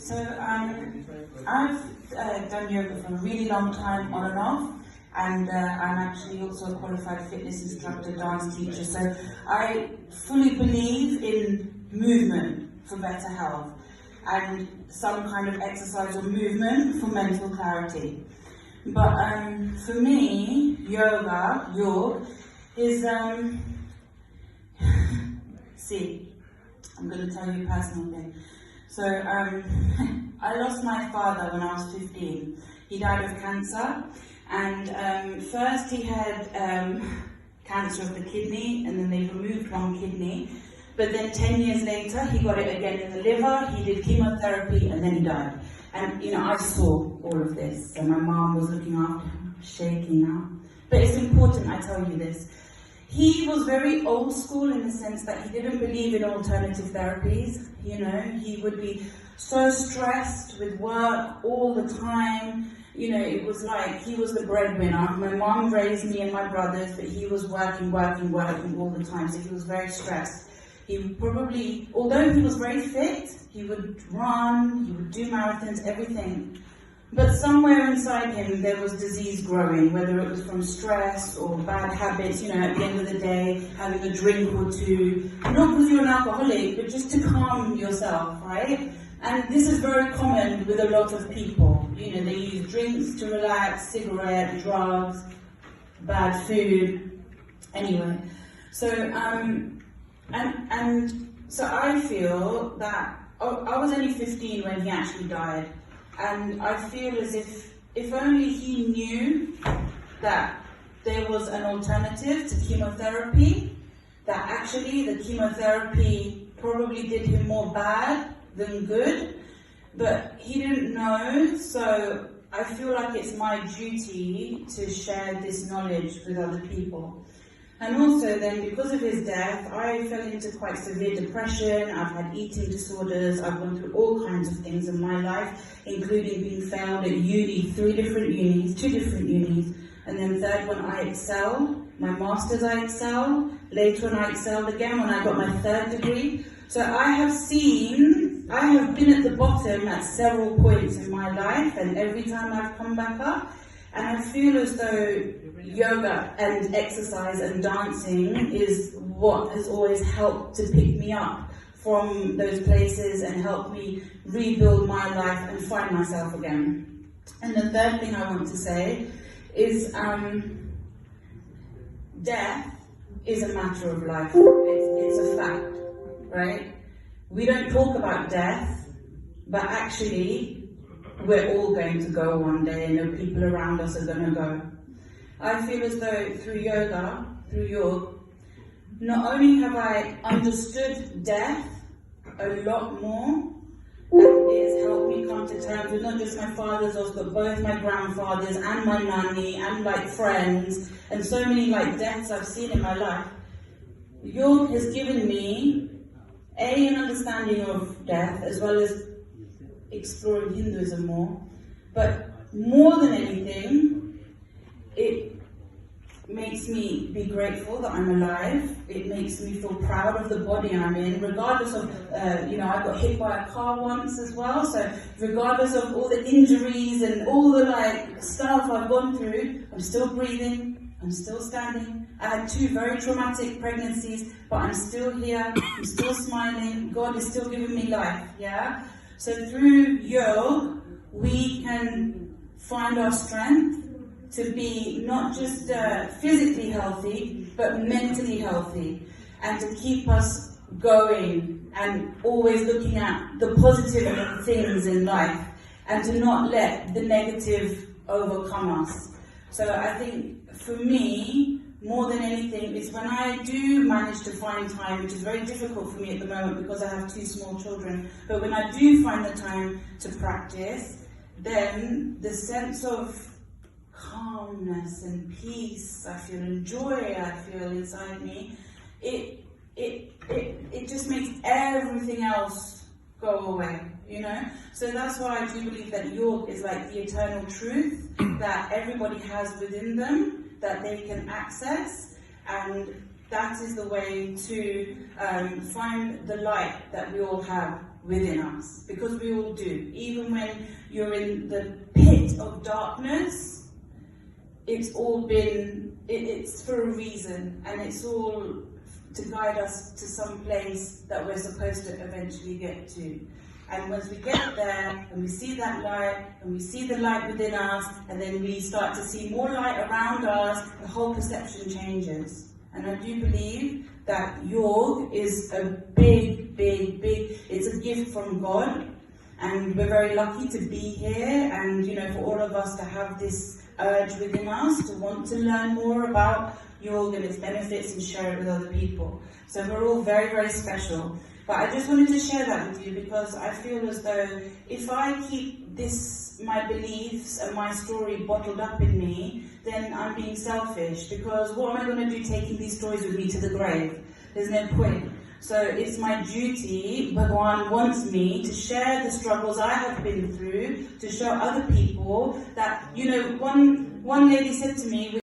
So I've done yoga for a really long time, on and off, and I'm actually also a qualified fitness instructor, dance teacher. So I fully believe in movement for better health, and some kind of exercise or movement for mental clarity. But for me, yoga is see, I'm going to tell you a personal thing. So I lost my father when I was 15. He died of cancer, and first he had cancer of the kidney, and then they removed one kidney. But then 10 years later, he got it again in the liver, he did chemotherapy, and then he died. And, you know, I saw all of this, and my mom was looking after him, shaking now. But it's important I tell you this. He was very old school in the sense that he didn't believe in alternative therapies. You know, he would be so stressed with work all the time. You know, it was like he was the breadwinner. My mom raised me and my brothers, but he was working all the time, so he was very stressed. He probably, although he was very fit, he would run, he would do marathons, everything. But somewhere inside him there was disease growing, whether it was from stress or bad habits, you know, at the end of the day, having a drink or two, not because you're an alcoholic, but just to calm yourself, right? And this is very common with a lot of people. You know, they use drinks to relax, cigarette, drugs, bad food, anyway. So, so I feel that I was only 15 when he actually died, and I feel as if only he knew that there was an alternative to chemotherapy, that actually the chemotherapy probably did him more bad than good, but he didn't know, so I feel like it's my duty to share this knowledge with other people. And also then, because of his death, I fell into quite severe depression, I've had eating disorders, I've gone through all kinds of things in my life, including being failed at uni, 2 different unis, and then third one I excelled, my master's I excelled, later on I excelled again when I got my 3rd degree. So I have been at the bottom at several points in my life, and every time I've come back up, and I feel as though yoga and exercise and dancing is what has always helped to pick me up from those places and help me rebuild my life and find myself again. And the third thing I want to say is death is a matter of life. It's a fact, right? We don't talk about death, but actually we're all going to go one day, and the people around us are going to go. I feel as though through yoga, not only have I understood death a lot more, and it has helped me come to terms with not just my father's loss, but both my grandfathers and my nanny and like friends, and so many like deaths I've seen in my life. Yoga has given me an understanding of death, as well as exploring Hinduism more, but more than anything, it makes me be grateful that I'm alive. It makes me feel proud of the body I'm in, regardless of, I got hit by a car once as well, so regardless of all the injuries and all the stuff I've gone through, I'm still breathing, I'm still standing. I had 2 very traumatic pregnancies, but I'm still here, I'm still smiling, God is still giving me life, yeah? So through yoga, we can find our strength to be not just physically healthy, but mentally healthy, and to keep us going and always looking at the positive things in life, and to not let the negative overcome us. So I think for me, more than anything, it's when I do manage to find time, which is very difficult for me at the moment because I have 2 small children, but when I do find the time to practice, then the sense of calmness and peace I feel, and joy I feel inside me, it just makes everything else go away, you know? So that's why I do believe that yoga is like the eternal truth that everybody has within them, that they can access, and that is the way to find the light that we all have within us, because we all do. Even when you're in the pit of darkness, it's all been, it's for a reason, and it's all to guide us to some place that we're supposed to eventually get to. And once we get there, and we see that light, and we see the light within us, and then we start to see more light around us, the whole perception changes. And I do believe that York is a big, it's a gift from God. And we're very lucky to be here, and for all of us to have this urge within us to want to learn more about York and its benefits and share it with other people. So we're all very, very special. But I just wanted to share that with you, because I feel as though if I keep my beliefs and my story bottled up in me, then I'm being selfish, because what am I going to do taking these stories with me to the grave? There's no point. So it's my duty, Bhagwan wants me to share the struggles I have been through, to show other people that, one lady said to me,